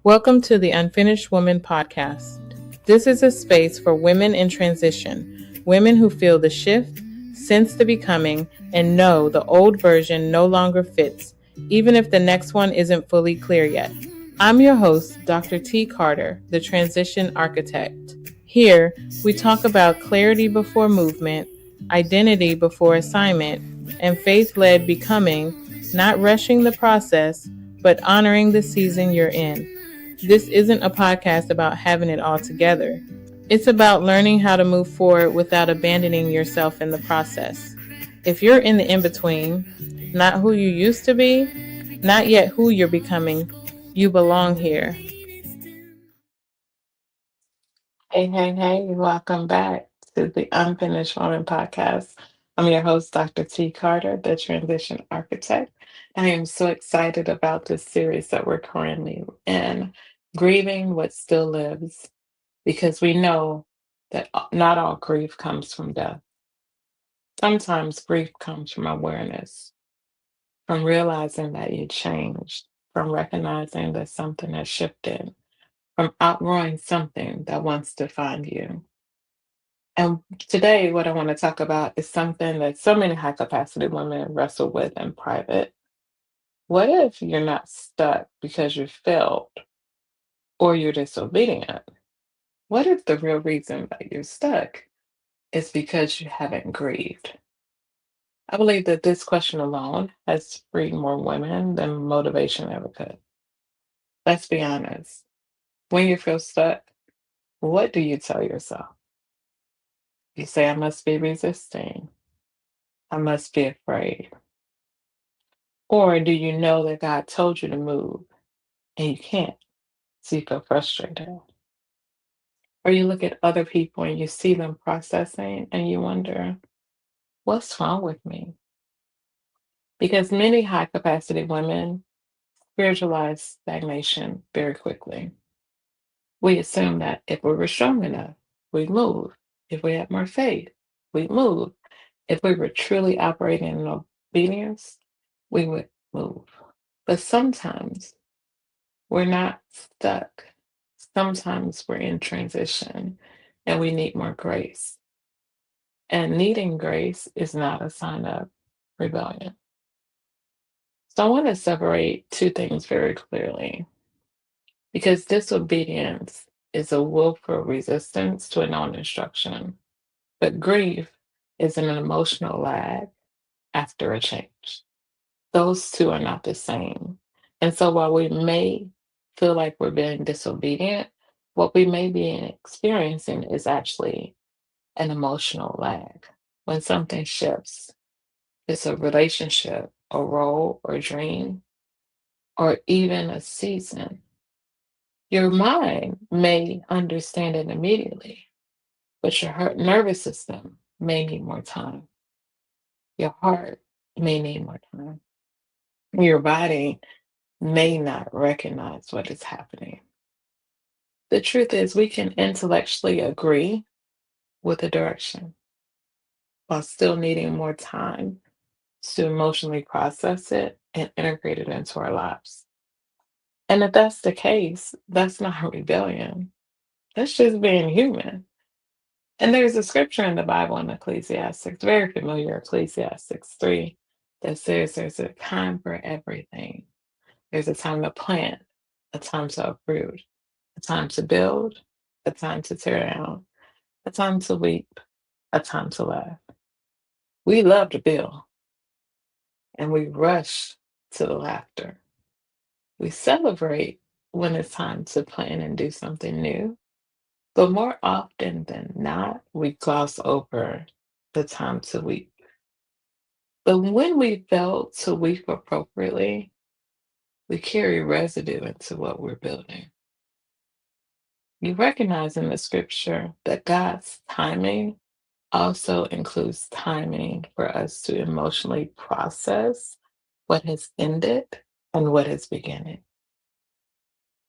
Welcome to the Unfinished Woman podcast. This is a space for women in transition, women who feel the shift, sense the becoming, and know the old version no longer fits, even if the next one isn't fully clear yet. I'm your host, Dr. T. Carter, the transition architect. Here, we talk about clarity before movement, identity before assignment, and faith led becoming, not rushing the process, but honoring the season you're in. This isn't a podcast about having it all together. It's about learning how to move forward without abandoning yourself in the process. If you're in the in between, not who you used to be, not yet who you're becoming, you belong here. Hey, welcome back to the Unfinished Woman podcast. I'm your host, Dr. T. Carter, the transition architect. I am so excited about this series that we're currently in, Grieving What Still Lives, because we know that not all grief comes from death. Sometimes grief comes from awareness, from realizing that you changed, from recognizing that something has shifted, from outgrowing something that once defined you. And today, what I want to talk about is something that so many high capacity women wrestle with in private. What if you're not stuck because you failed or you're disobedient? What if the real reason that you're stuck is because you haven't grieved? I believe that this question alone has freed more women than motivation ever could. Let's be honest. When you feel stuck, what do you tell yourself? You say, I must be resisting. I must be afraid. Or do you know that God told you to move and you can't? So you feel frustrated. Or you look at other people and you see them processing and you wonder, what's wrong with me? Because many high capacity women spiritualize stagnation very quickly. We assume that if we were strong enough, we'd move. If we had more faith, we'd move. If we were truly operating in obedience, we would move. But sometimes we're not stuck. Sometimes we're in transition and we need more grace. And needing grace is not a sign of rebellion. So I want to separate two things very clearly because disobedience is a willful resistance to a known instruction, but grief is an emotional lag after a change. Those two are not the same. And so while we may feel like we're being disobedient, what we may be experiencing is actually an emotional lag. When something shifts, it's a relationship, a role, or dream, or even a season. Your mind may understand it immediately, but your nervous system may need more time. Your heart may need more time. Your body may not recognize what is happening. The truth is, we can intellectually agree with the direction while still needing more time to emotionally process it and integrate it into our lives. And if that's the case, that's not rebellion. That's just being human. And there's a scripture in the Bible in Ecclesiastes, very familiar, Ecclesiastes 3, that says there's a time for everything. There's a time to plant, a time to uproot, a time to build, a time to tear down, a time to weep, a time to laugh. We love to build and we rush to the laughter. We celebrate when it's time to plan and do something new, but more often than not, we gloss over the time to weep. But when we fail to weep appropriately, we carry residue into what we're building. You recognize in the scripture that God's timing also includes timing for us to emotionally process what has ended and what is beginning.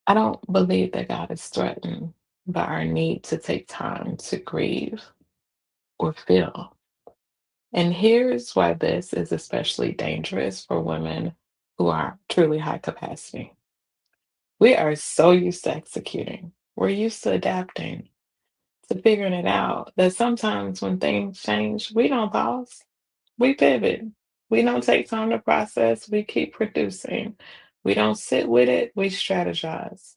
I don't believe that God is threatened by our need to take time to grieve or feel. And here's why this is especially dangerous for women who are truly high capacity. We are so used to executing. We're used to adapting, to figuring it out, that sometimes when things change, we don't pause. We pivot. We don't take time to process. We keep producing. We don't sit with it. We strategize.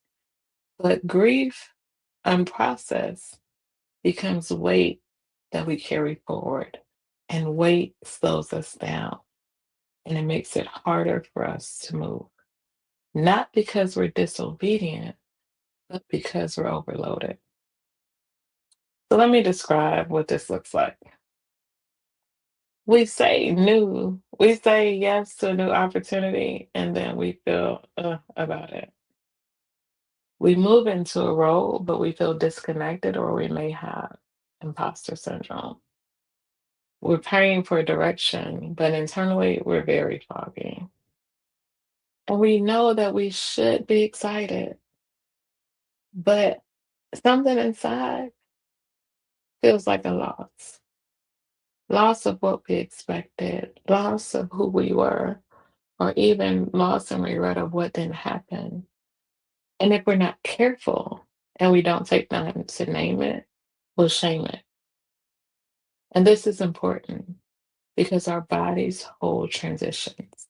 But grief, unprocessed, becomes weight that we carry forward. And weight slows us down and it makes it harder for us to move. Not because we're disobedient, but because we're overloaded. So let me describe what this looks like. We say yes to a new opportunity, and then we feel about it. We move into a role, but we feel disconnected, or we may have imposter syndrome. We're praying for direction, but internally we're very foggy. And we know that we should be excited, but something inside feels like a loss. Loss of what we expected, loss of who we were, or even loss and regret of what didn't happen. And if we're not careful and we don't take time to name it, we'll shame it. And this is important because our bodies hold transitions.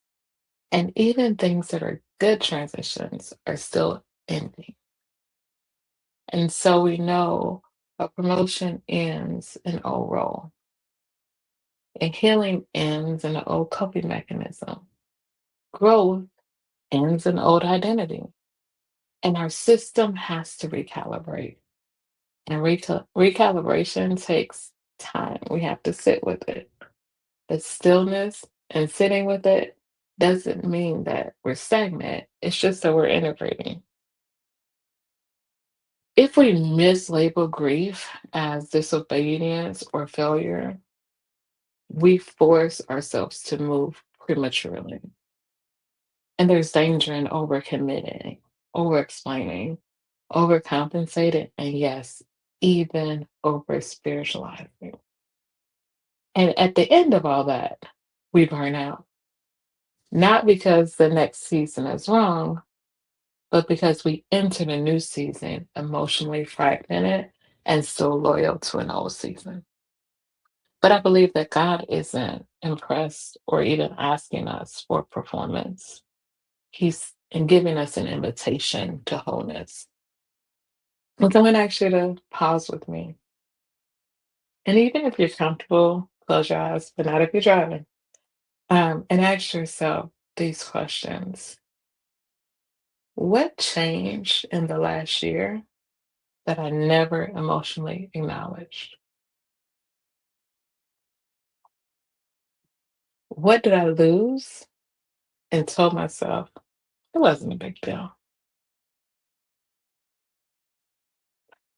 And even things that are good transitions are still ending. And so we know a promotion ends an old role, and healing ends an old coping mechanism. Growth ends an old identity. And our system has to recalibrate. And recalibration takes time. We have to sit with it. But stillness and sitting with it doesn't mean that we're stagnant. It's just that we're integrating. If we mislabel grief as disobedience or failure, we force ourselves to move prematurely. And there's danger in overcommitting, over explaining, overcompensating, and yes, even over spiritualizing. And at the end of all that, we burn out. Not because the next season is wrong, but because we entered a new season emotionally fragmented and still loyal to an old season. But I believe that God isn't impressed or even asking us for performance. He's in giving us an invitation to wholeness. And so I'm going to ask you to pause with me. And even if you're comfortable, close your eyes, but not if you're driving, and ask yourself these questions. What changed in the last year that I never emotionally acknowledged? What did I lose and told myself it wasn't a big deal?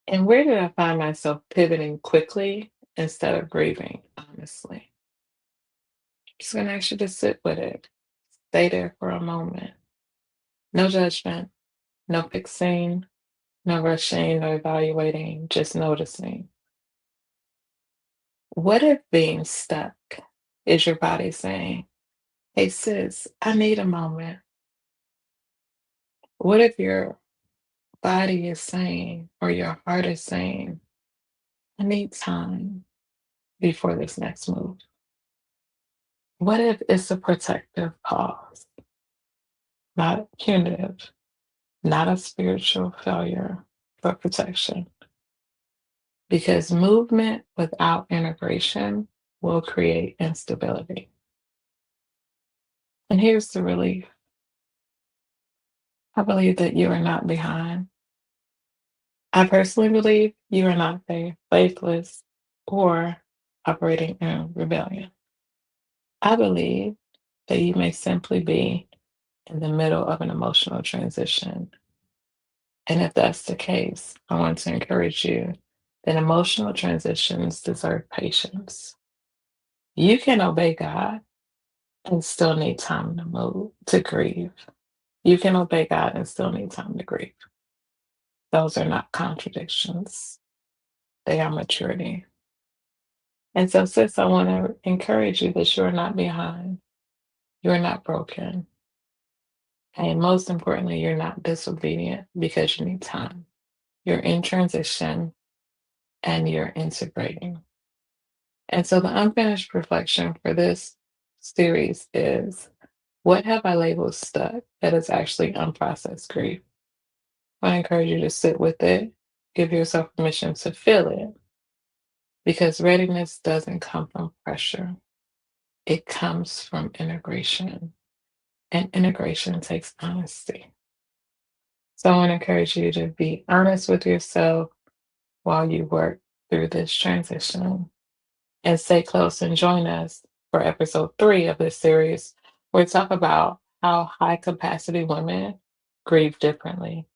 And where did I find myself pivoting quickly instead of grieving, honestly? Just gonna ask you to sit with it. Stay there for a moment. No judgment, no fixing, no rushing, no evaluating, just noticing. What if being stuck is your body saying, hey, sis, I need a moment? What if your body is saying, or your heart is saying, I need time before this next move? What if it's a protective pause, not punitive, not a spiritual failure, but protection? Because movement without integration will create instability. And here's the relief. I believe that you are not behind. I personally believe you are not faithless or operating in rebellion. I believe that you may simply be in the middle of an emotional transition. And if that's the case, I want to encourage you that emotional transitions deserve patience. You can obey God and still need time to move, to grieve. You can obey God and still need time to grieve. Those are not contradictions, they are maturity. And so, sis, I want to encourage you that you're not behind, you're not broken, And most importantly, you're not disobedient because you need time. You're in transition and you're integrating. And so the unfinished reflection for this series is, what have I labeled stuck that is actually unprocessed grief? I encourage you to sit with it, give yourself permission to feel it, because readiness doesn't come from pressure. It comes from integration, and integration takes honesty. So I want to encourage you to be honest with yourself while you work through this transition, and stay close and join us for episode 3 of this series, where we talk about how high capacity women grieve differently.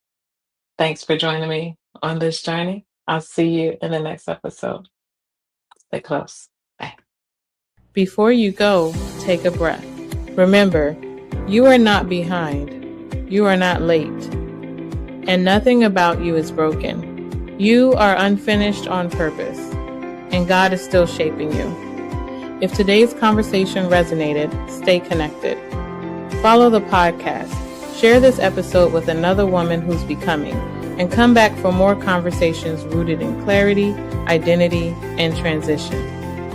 Thanks for joining me on this journey. I'll see you in the next episode. Stay close. Bye. Before you go, take a breath. Remember, you are not behind. You are not late. And nothing about you is broken. You are unfinished on purpose, and God is still shaping you. If today's conversation resonated, stay connected. Follow the podcast. Share this episode with another woman who's becoming, and come back for more conversations rooted in clarity, identity, and transition.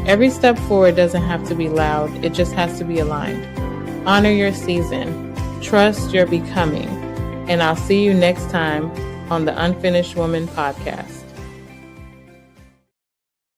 Every step forward doesn't have to be loud, it just has to be aligned. Honor your season, trust your becoming, and I'll see you next time on the Unfinished Woman podcast.